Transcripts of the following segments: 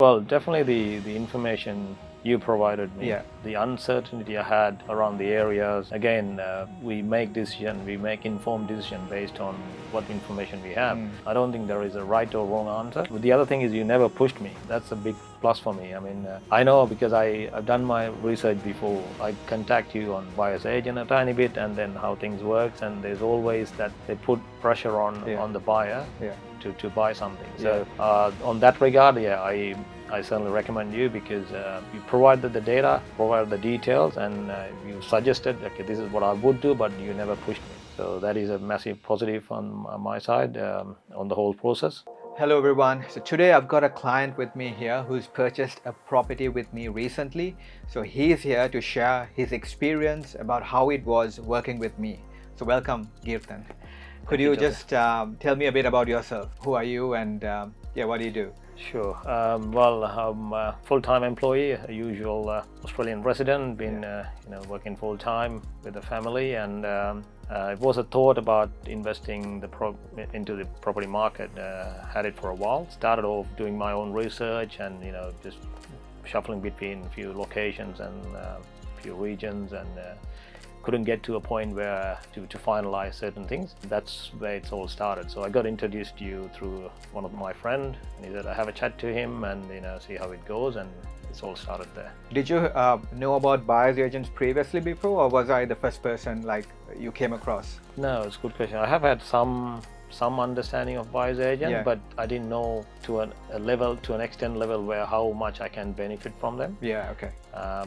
Well, definitely the information you provided me, Yeah. the uncertainty I had around the areas. Again, we make informed decision based on what information we have. I don't think there is a right or wrong answer. But the other thing is you never pushed me. That's a big plus for me. I mean, I know because I've done my research before. I contact you on buyer's agent a tiny bit and then how things works, and there's always that they put pressure on the buyer. Yeah. To buy something. So on that regard, I certainly recommend you because you provided the data, provided the details, and you suggested, okay, this is what I would do, but you never pushed me. So that is a massive positive on my side on the whole process. Hello everyone. So today I've got a client with me here who's purchased a property with me recently. So he's here to share his experience about how it was working with me. So welcome, Girtan. Could you just tell me a bit about yourself? Who are you and what do you do? Sure. Well, I'm a full-time employee, a usual Australian resident, been working full-time with the family, and it was a thought about investing into the property market. Had it for a while. Started off doing my own research and just shuffling between a few locations and a few regions, and couldn't get to a point where to finalize certain things. That's where it's all started. So I got introduced to you through one of my friend, and he said I have a chat to him and see how it goes, and it's all started there. Did you know about buyer's agents previously before, or was I the first person like you came across? No, it's a good question. I have had some understanding of buyer's agent, but I didn't know to an extent level where how much I can benefit from them. Yeah, okay.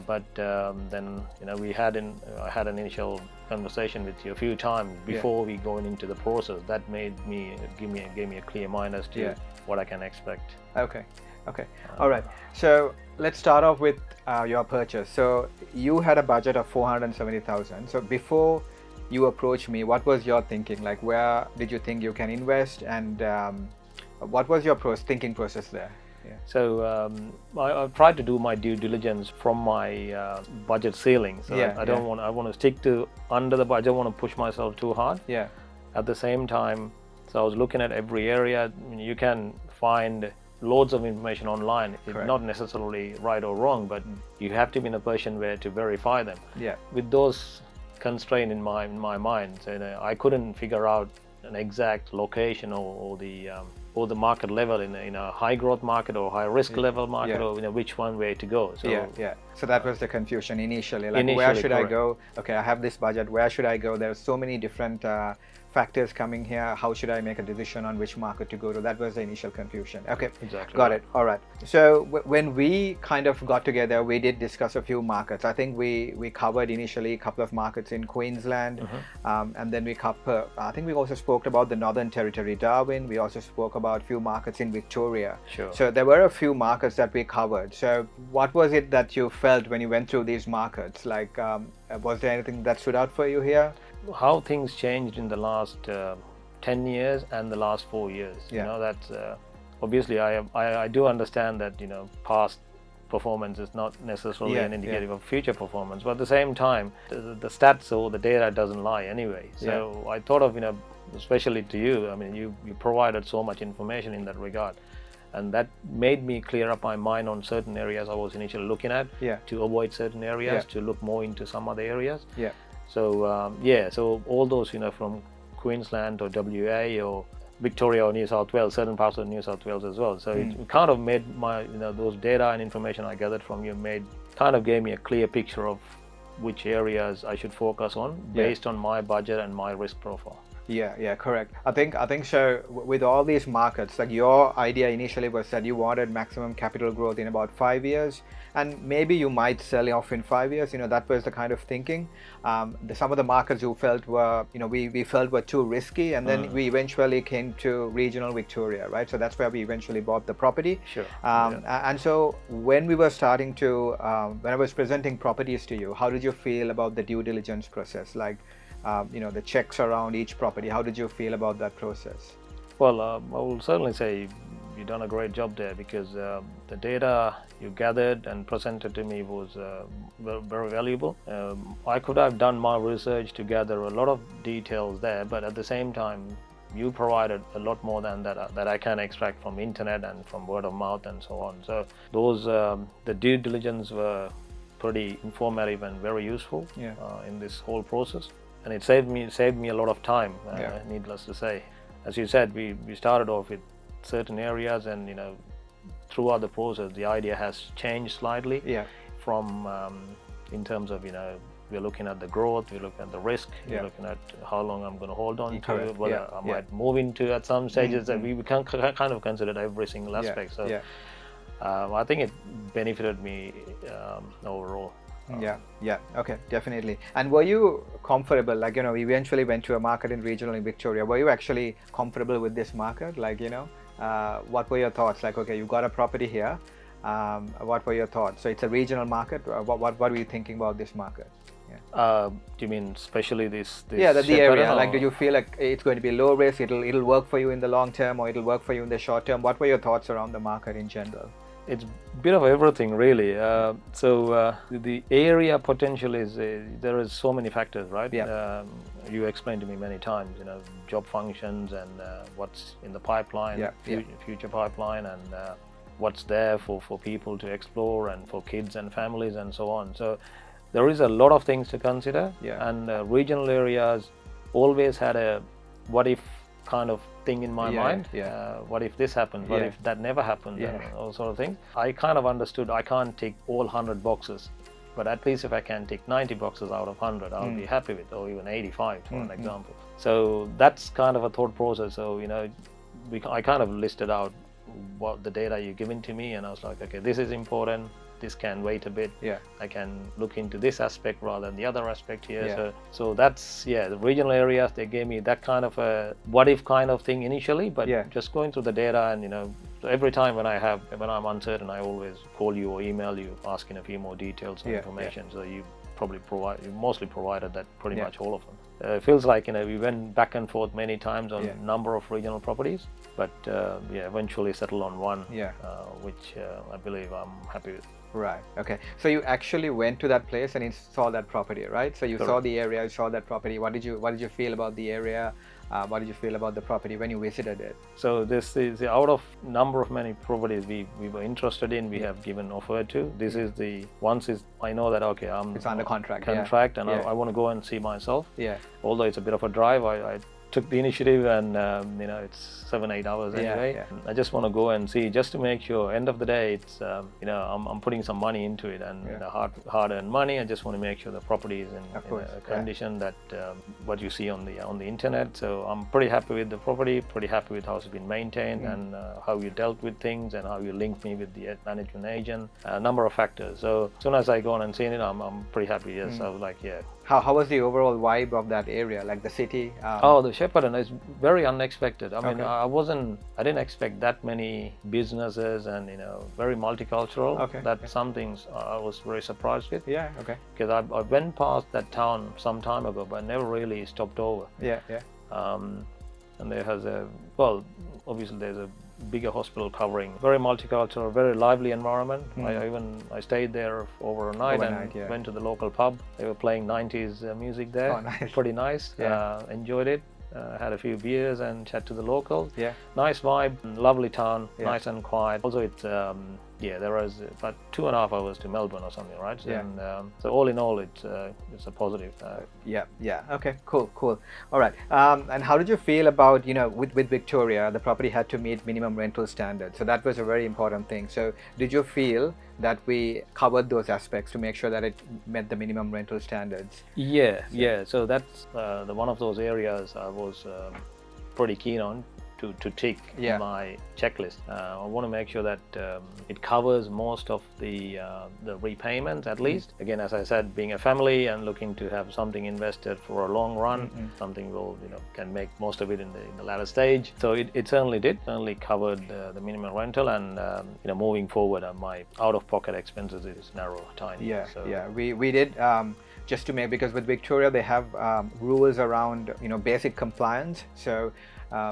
But then I had an initial conversation with you a few times before we going into the process. That gave me a clear mind as to what I can expect. Okay. All right. So let's start off with your purchase. So you had a budget of 470,000. So before you approached me, what was your thinking? Like, where did you think you can invest, and what was your thinking process there? Yeah. So I've tried to do my due diligence from my budget ceiling. So I want to stick to under the budget. I don't want to push myself too hard. Yeah. At the same time, so I was looking at every area. You can find loads of information online. It's not necessarily right or wrong, but you have to be in a position where to verify them. Yeah. With those constraint in my mind, so I couldn't figure out an exact location or the market level in a high growth market or high risk level market, or which one way to go. So so that was the confusion initially, like where should I go? Okay, I have this budget, where should I go? There's so many different factors coming here. How should I make a decision on which market to go to? That was the initial confusion. Okay, exactly. Got it. All right. So when we kind of got together, we did discuss a few markets. I think we covered initially a couple of markets in Queensland, and then I think we also spoke about the Northern Territory, Darwin. We also spoke about a few markets in Victoria. Sure. So there were a few markets that we covered. So what was it that you felt when you went through these markets? Like, was there anything that stood out for you here? How things changed in the last 10 years and the last 4 years. That's obviously I do understand that past performance is not necessarily an indicative of future performance, but at the same time the stats or the data doesn't lie anyway. So I thought of especially to you, I mean you provided so much information in that regard, and that made me clear up my mind on certain areas I was initially looking at, to avoid certain areas, to look more into some other areas. So so all those from Queensland or WA or Victoria or New South Wales, certain parts of New South Wales as well. So it kind of made my those data and information I gathered from you gave me a clear picture of which areas I should focus on based on my budget and my risk profile. Yeah, correct. I think so. With all these markets, like your idea initially was that you wanted maximum capital growth in about 5 years, and maybe you might sell off in 5 years. That was the kind of thinking. Some of the markets you felt were, we felt were too risky, and then we eventually came to regional Victoria, right? So that's where we eventually bought the property. Sure. And so when we were starting to, when I was presenting properties to you, how did you feel about the due diligence process? Like, the checks around each property. How did you feel about that process? Well, I will certainly say you've done a great job there, because the data you gathered and presented to me was very valuable. I could have done my research to gather a lot of details there, but at the same time you provided a lot more than that I can extract from internet and from word of mouth and so on. So those the due diligence were pretty informative and very useful in this whole process, and it saved me a lot of time. Needless to say, as you said, we started off with certain areas, and throughout the process the idea has changed slightly. From in terms of we're looking at the growth, we're looking at the risk, we're looking at how long I'm going to hold on to it, whether I might move into at some stages. That we can kind of consider every single aspect. So I think it benefited me overall. Okay, definitely. And were you comfortable, like we eventually went to a market in regional in Victoria, were you actually comfortable with this market? Like what were your thoughts? Like, okay, you got a property here, what were your thoughts? So it's a regional market. What were you thinking about this market? Do you mean especially this the area? Like, do you feel like it's going to be low risk, it'll work for you in the long term, or it'll work for you in the short term? What were your thoughts around the market in general? It's a bit of everything, really. So the area potential is there is so many factors, right? You explained to me many times, job functions and what's in the pipeline, future pipeline, and what's there for people to explore, and for kids and families and so on. So there is a lot of things to consider, and regional areas always had a what if kind of thing in my mind. What if this happened? What if that never happened? And all sort of things. I kind of understood I can't tick all 100 boxes, but at least if I can tick 90 boxes out of 100, I'll be happy with, or even 85 for an example. So that's kind of a thought process. So I kind of listed out what the data you're giving to me, and I was like, okay, this is important, this can wait a bit, I can look into this aspect rather than the other aspect here. So that's the regional areas, they gave me that kind of a what if kind of thing initially, but just going through the data, and so every time when I'm uncertain, I always call you or email you asking a few more details and information. So you mostly provided that, pretty much all of them. It feels like we went back and forth many times on a number of regional properties, but eventually settled on one, which I believe I'm happy with. Right. Okay. So you actually went to that place and you saw that property, right? So you saw the area, you saw that property. What did you feel about the area? What did you feel about the property when you visited it? So this is out of number of many properties we were interested in, we have given offer to. This is the once is I know that okay, it's under contract, and I want to go and see myself. Although it's a bit of a drive, I took the initiative, and it's 7-8 hours anyway. I just want to go and see, just to make sure. End of the day, it's I'm putting some money into it, and hard-earned money. I just want to make sure the property is in a condition that what you see on the internet. So I'm pretty happy with the property, pretty happy with how it's been maintained, and how you dealt with things, and how you linked me with the management agent. A number of factors. So as soon as I go on and seen it, I'm pretty happy. Yes, I was like, How was the overall vibe of that area, like the city? The Shepparton is very unexpected. I mean, I didn't expect that many businesses, and very multicultural. That's some things I was very surprised with. Because I went past that town some time ago, but never really stopped over. And there has obviously there's a bigger hospital covering, very multicultural, very lively environment. I stayed there overnight and went to the local pub. They were playing 90s music there. Pretty nice. Enjoyed it. Had a few beers and chat to the locals. Nice vibe, lovely town, nice and quiet. Also, it's there was about 2.5 hours to Melbourne or something, right? And, so all in all, it's a positive. Okay, cool. All right. And how did you feel about with Victoria, the property had to meet minimum rental standards, so that was a very important thing. So did you feel that we covered those aspects to make sure that it met the minimum rental standards? So that's one of those areas I was pretty keen on to tick my checklist. I want to make sure that it covers most of the repayments, at least. Again, as I said, being a family and looking to have something invested for a long run, something will can make most of it in the latter stage. So it certainly covered the minimum rental, and moving forward, my out-of-pocket expenses is narrow, tiny. We did. Just to make, because with Victoria they have rules around basic compliance. So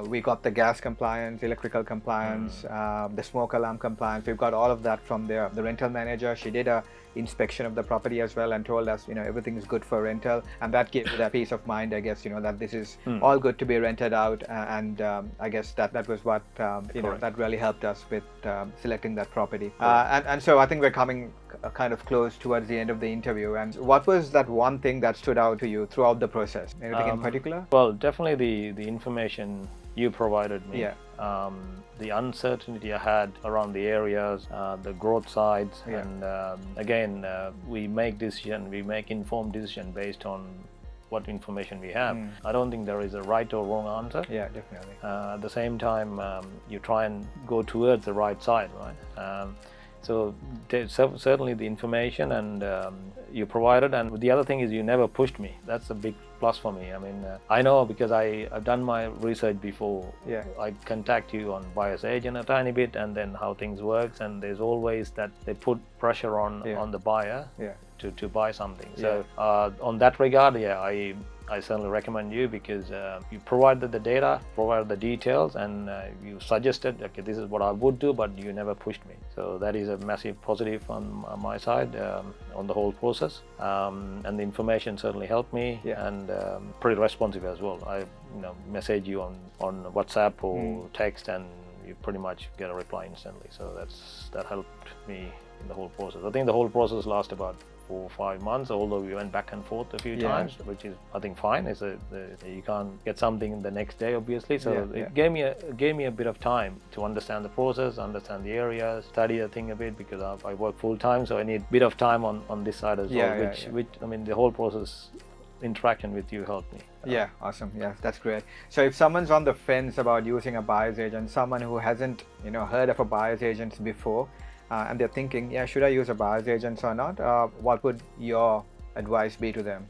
We got the gas compliance, electrical compliance, the smoke alarm compliance. We've got all of that from there. The rental manager, she did a inspection of the property as well and told us, everything is good for rental, and that gave me that peace of mind, I guess, that this is all good to be rented out, and I guess that was what that really helped us with selecting that property. And so I think we're coming kind of close towards the end of the interview. And what was that one thing that stood out to you throughout the process? Anything in particular? Well, definitely the information you provided me. Yeah. The uncertainty I had around the areas, the growth sides, and again, we make informed decision based on what information we have. I don't think there is a right or wrong answer. Yeah, definitely. At the same time, you try and go towards the right side, right? So certainly the information and you provided, and the other thing is you never pushed me. That's a big plus for me. I mean, I know because I've done my research before. Yeah. I contact you on buyer's agent a tiny bit, and then how things works, and there's always that they put pressure on the buyer to buy something. So on that regard, I certainly recommend you, because you provided the data, provided the details, and you suggested, okay, this is what I would do, but you never pushed me. So that is a massive positive on my side on the whole process. And the information certainly helped me, and pretty responsive as well. I message you on WhatsApp or text, and you pretty much get a reply instantly. So that helped me in the whole process. I think the whole process lasted about 4 or 5 months, although we went back and forth a few times, which is, I think, fine. You can't get something the next day, obviously. So it gave me a bit of time to understand the process, understand the area, study the thing a bit, because I work full time, so I need a bit of time on this side as well. Which I mean, the whole process interaction with you helped me. Yeah, awesome. Yeah, that's great. So if someone's on the fence about using a buyer's agent, someone who hasn't heard of a buyer's agent before, and they're thinking, should I use a buyer's agent or not? What would your advice be to them?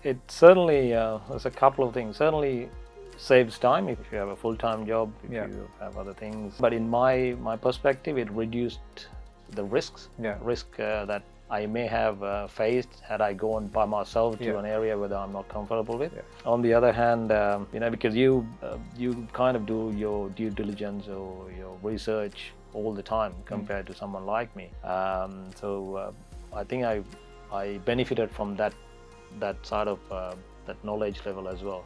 It certainly, there's a couple of things. Certainly saves time if you have a full-time job, if you have other things. But in my perspective, it reduced the risks. Risk that I may have faced had I gone by myself to an area where I'm not comfortable with. On the other hand, because you kind of do your due diligence or your research all the time compared to someone like me. So I think I benefited from that side of that knowledge level as well.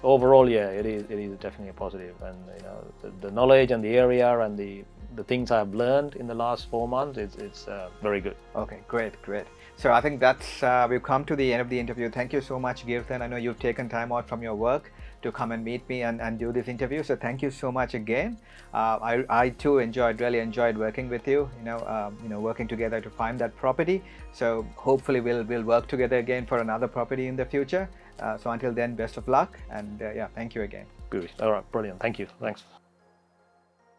Overall, it is definitely a positive, and the knowledge and the area and the things I've learned in the last 4 months, it's very good. Okay, great. So I think that's we've come to the end of the interview. Thank you so much, Girthan. I know you've taken time out from your work to come and meet me and do this interview. So thank you so much again. I too really enjoyed working with you. Working together to find that property. So hopefully we'll work together again for another property in the future. So until then, best of luck, and thank you again. Good. All right, brilliant. Thank you. Thanks.